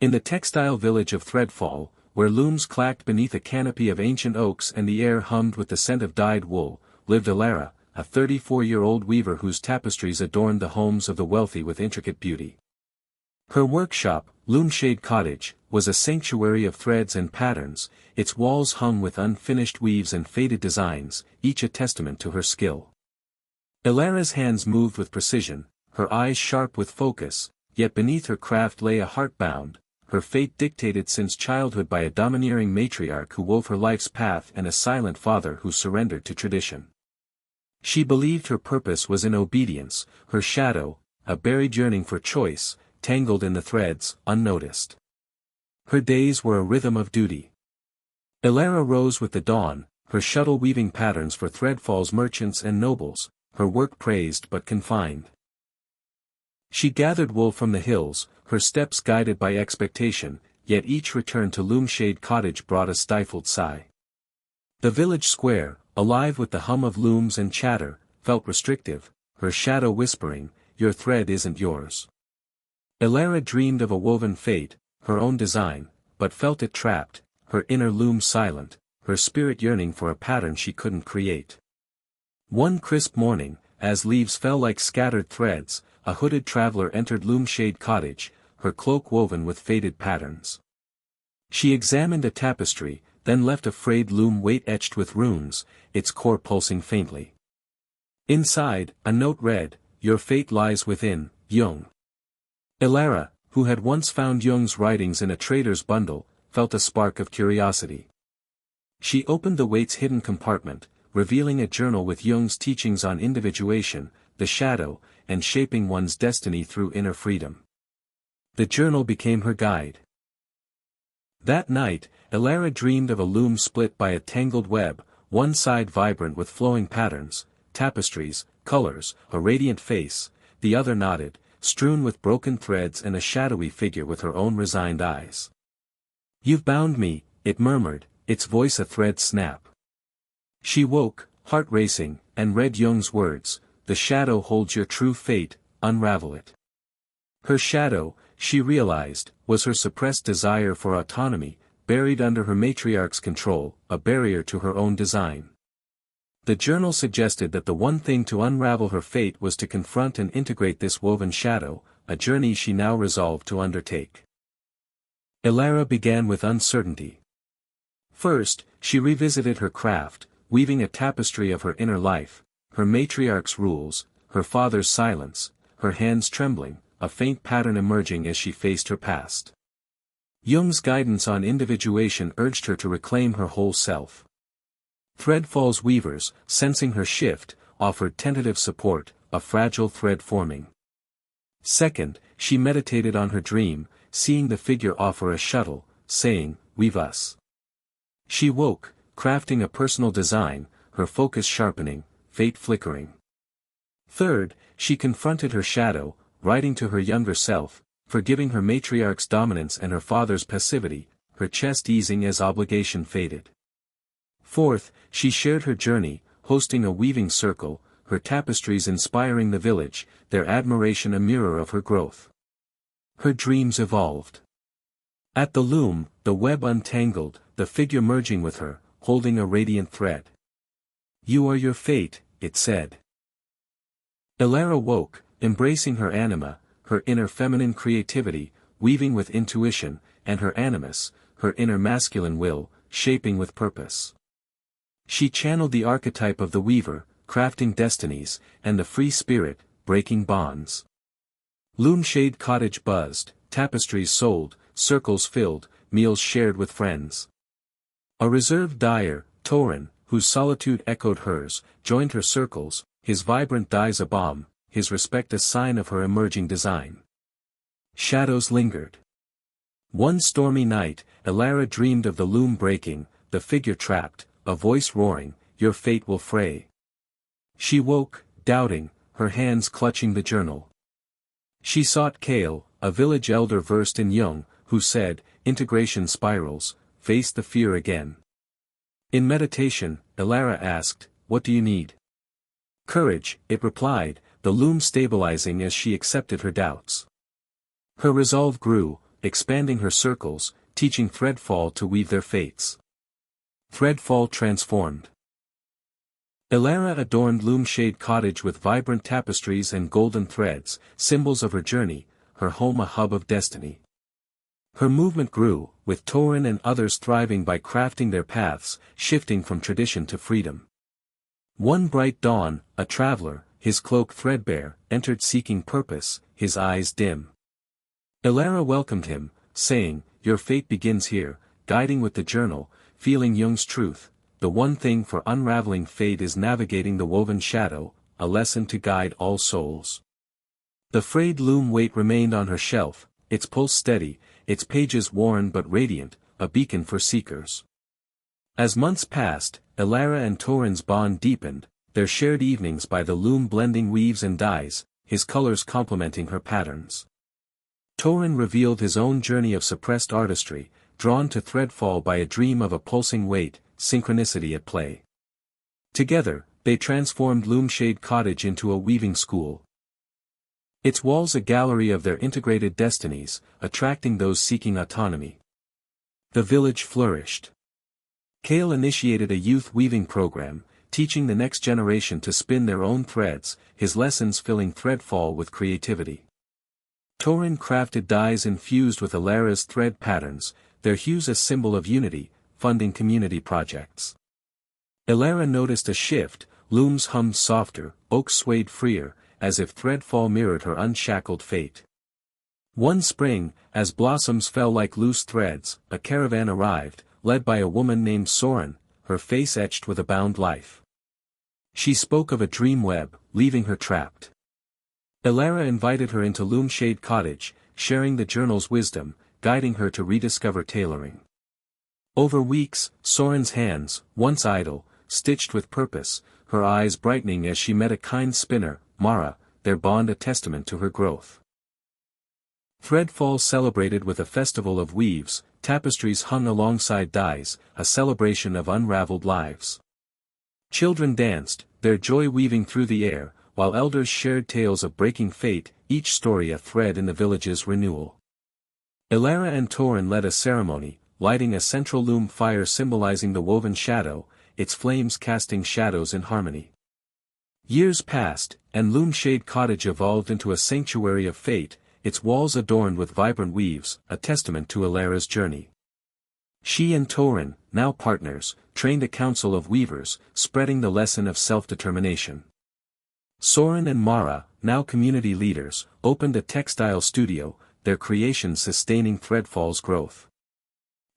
In the textile village of Threadfall, where looms clacked beneath a canopy of ancient oaks and the air hummed with the scent of dyed wool, lived Elara, a 34-year-old weaver whose tapestries adorned the homes of the wealthy with intricate beauty. Her workshop, Loomshade Cottage, was a sanctuary of threads and patterns, its walls hung with unfinished weaves and faded designs, each a testament to her skill. Elara's hands moved with precision, her eyes sharp with focus, yet beneath her craft lay a heart bound, her fate dictated since childhood by a domineering matriarch who wove her life's path and a silent father who surrendered to tradition. She believed her purpose was in obedience, her shadow, a buried yearning for choice, tangled in the threads, unnoticed. Her days were a rhythm of duty. Elara rose with the dawn, her shuttle weaving patterns for Threadfall's merchants and nobles, her work praised but confined. She gathered wool from the hills, her steps guided by expectation, yet each return to Loomshade Cottage brought a stifled sigh. The village square, alive with the hum of looms and chatter, felt restrictive, her shadow whispering, "Your thread isn't yours." Elara dreamed of a woven fate, her own design, but felt it trapped, her inner loom silent, her spirit yearning for a pattern she couldn't create. One crisp morning, as leaves fell like scattered threads, a hooded traveler entered Loomshade Cottage, her cloak woven with faded patterns. She examined a tapestry, then left a frayed loom weight etched with runes, its core pulsing faintly. Inside, a note read, "Your fate lies within, Jung." Elara, who had once found Jung's writings in a trader's bundle, felt a spark of curiosity. She opened the weight's hidden compartment, revealing a journal with Jung's teachings on individuation, the shadow, and shaping one's destiny through inner freedom. The journal became her guide. That night, Elara dreamed of a loom split by a tangled web, one side vibrant with flowing patterns, tapestries, colors, a radiant face, the other knotted, strewn with broken threads and a shadowy figure with her own resigned eyes. "You've bound me," it murmured, its voice a thread snap. She woke, heart racing, and read Jung's words, "The shadow holds your true fate, unravel it." Her shadow, she realized, was her suppressed desire for autonomy, buried under her matriarch's control, a barrier to her own design. The journal suggested that the one thing to unravel her fate was to confront and integrate this woven shadow, a journey she now resolved to undertake. Elara began with uncertainty. First, she revisited her craft, weaving a tapestry of her inner life, her matriarch's rules, her father's silence, her hands trembling, a faint pattern emerging as she faced her past. Jung's guidance on individuation urged her to reclaim her whole self. Threadfall's weavers, sensing her shift, offered tentative support, a fragile thread forming. Second, she meditated on her dream, seeing the figure offer a shuttle, saying, "Weave us." She woke, crafting a personal design, her focus sharpening, fate flickering. Third, she confronted her shadow, writing to her younger self, forgiving her matriarch's dominance and her father's passivity, her chest easing as obligation faded. Fourth, she shared her journey, hosting a weaving circle, her tapestries inspiring the village, their admiration a mirror of her growth. Her dreams evolved. At the loom, the web untangled, the figure merging with her, holding a radiant thread. "You are your fate," it said. Elara woke, embracing her anima, her inner feminine creativity, weaving with intuition, and her animus, her inner masculine will, shaping with purpose. She channeled the archetype of the weaver, crafting destinies, and the free spirit, breaking bonds. Loomshade Cottage buzzed, tapestries sold, circles filled, meals shared with friends. A reserved dyer, Torin, whose solitude echoed hers, joined her circles, his vibrant dyes a balm, his respect a sign of her emerging design. Shadows lingered. One stormy night, Elara dreamed of the loom breaking, the figure trapped, a voice roaring, "Your fate will fray." She woke, doubting, her hands clutching the journal. She sought Kael, a village elder versed in Jung, who said, "Integration spirals, face the fear again." In meditation, Elara asked, "What do you need?" "Courage," it replied, the loom stabilizing as she accepted her doubts. Her resolve grew, expanding her circles, teaching Threadfall to weave their fates. Threadfall transformed. Elara adorned Loomshade Cottage with vibrant tapestries and golden threads, symbols of her journey, her home a hub of destiny. Her movement grew, with Torin and others thriving by crafting their paths, shifting from tradition to freedom. One bright dawn, a traveler, his cloak threadbare, entered seeking purpose, his eyes dim. Elara welcomed him, saying, "Your fate begins here," guiding with the journal, feeling Jung's truth. The one thing for unraveling fate is navigating the woven shadow, a lesson to guide all souls. The frayed loom weight remained on her shelf, its pulse steady, its pages worn but radiant, a beacon for seekers. As months passed, Elara and Torin's bond deepened, their shared evenings by the loom blending weaves and dyes, his colors complementing her patterns. Torin revealed his own journey of suppressed artistry, drawn to Threadfall by a dream of a pulsing weight, synchronicity at play. Together, they transformed Loomshade Cottage into a weaving school. Its walls a gallery of their integrated destinies, attracting those seeking autonomy. The village flourished. Kael initiated a youth weaving program, teaching the next generation to spin their own threads, his lessons filling Threadfall with creativity. Torin crafted dyes infused with Elara's thread patterns, their hues a symbol of unity, funding community projects. Elara noticed a shift, looms hummed softer, oaks swayed freer, as if Threadfall mirrored her unshackled fate. One spring, as blossoms fell like loose threads, a caravan arrived, led by a woman named Soren, her face etched with a bound life. She spoke of a dream web, leaving her trapped. Elara invited her into Loomshade Cottage, sharing the journal's wisdom, guiding her to rediscover tailoring. Over weeks, Soren's hands, once idle, stitched with purpose, her eyes brightening as she met a kind spinner, Mara, their bond a testament to her growth. Threadfall celebrated with a festival of weaves, tapestries hung alongside dyes, a celebration of unraveled lives. Children danced, their joy weaving through the air, while elders shared tales of breaking fate, each story a thread in the village's renewal. Elara and Torin led a ceremony, lighting a central loom fire symbolizing the woven shadow, its flames casting shadows in harmony. Years passed, and Loomshade Cottage evolved into a sanctuary of fate, its walls adorned with vibrant weaves, a testament to Elara's journey. She and Torin, now partners, trained a council of weavers, spreading the lesson of self-determination. Soren and Mara, now community leaders, opened a textile studio, their creations sustaining Threadfall's growth.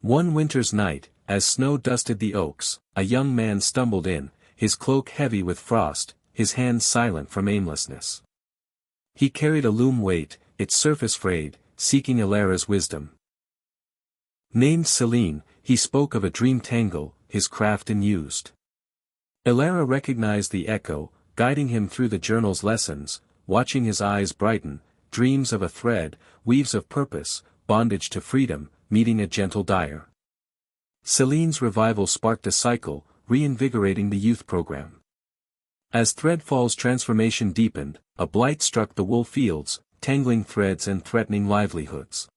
One winter's night, as snow dusted the oaks, a young man stumbled in, his cloak heavy with frost, his hands silent from aimlessness. He carried a loom weight, its surface frayed, seeking Elara's wisdom. Named Selene, he spoke of a dream tangle, his craft unused. Elara recognized the echo, guiding him through the journal's lessons, watching his eyes brighten, dreams of a thread, weaves of purpose, bondage to freedom, meeting a gentle dyer. Selene's revival sparked a cycle, reinvigorating the youth program. As Threadfall's transformation deepened, a blight struck the wool fields, tangling threads and threatening livelihoods.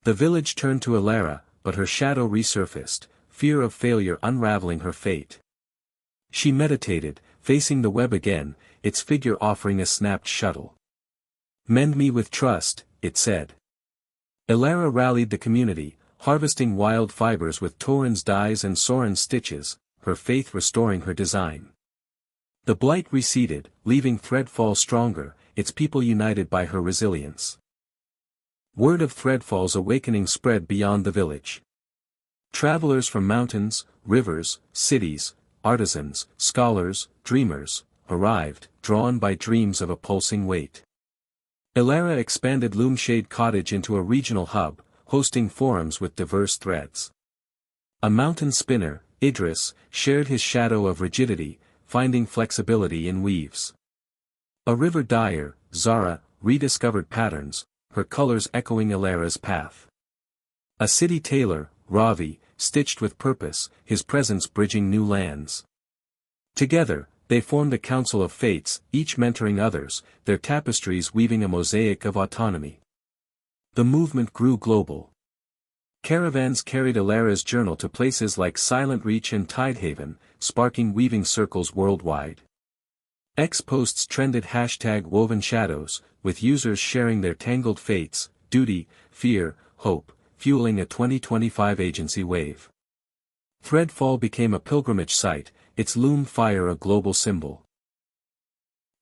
The village turned to Elara, but her shadow resurfaced, fear of failure unraveling her fate. She meditated, facing the web again, its figure offering a snapped shuttle. "Mend me with trust," it said. Elara rallied the community, harvesting wild fibers with Torin's dyes and Soren's stitches, her faith restoring her design. The blight receded, leaving Threadfall stronger, its people united by her resilience. Word of Threadfall's awakening spread beyond the village. Travelers from mountains, rivers, cities, artisans, scholars, dreamers, arrived, drawn by dreams of a pulsing weight. Elara expanded Loomshade Cottage into a regional hub, hosting forums with diverse threads. A mountain spinner, Idris, shared his shadow of rigidity, finding flexibility in weaves. A river dyer, Zara, rediscovered patterns, her colors echoing Elara's path. A city tailor, Ravi, stitched with purpose, his presence bridging new lands. Together, they formed a council of fates, each mentoring others, their tapestries weaving a mosaic of autonomy. The movement grew global. Caravans carried Elara's journal to places like Silent Reach and Tidehaven, sparking weaving circles worldwide. X posts trended #woven shadows, with users sharing their tangled fates, duty, fear, hope, fueling a 2025 agency wave. Threadfall became a pilgrimage site, its loom fire a global symbol.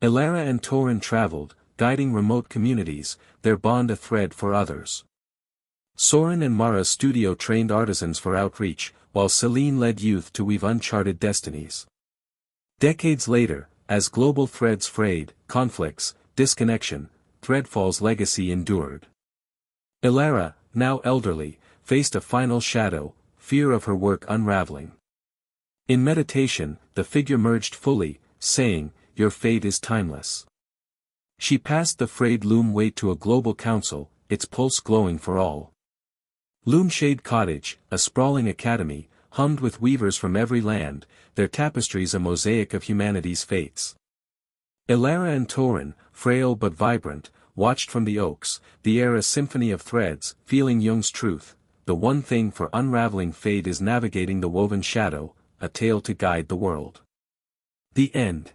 Elara and Torin traveled, guiding remote communities, their bond a thread for others. Soren and Mara's studio trained artisans for outreach, while Selene led youth to weave uncharted destinies. Decades later, as global threads frayed, conflicts, disconnection, Threadfall's legacy endured. Elara, now elderly, faced a final shadow, fear of her work unraveling. In meditation, the figure merged fully, saying, "Your fate is timeless." She passed the frayed loom weight to a global council, its pulse glowing for all. Loomshade Cottage, a sprawling academy, hummed with weavers from every land, their tapestries a mosaic of humanity's fates. Elara and Torin, frail but vibrant, watched from the oaks, the air a symphony of threads, feeling Jung's truth, the one thing for unraveling fate is navigating the woven shadow, a tale to guide the world. The end.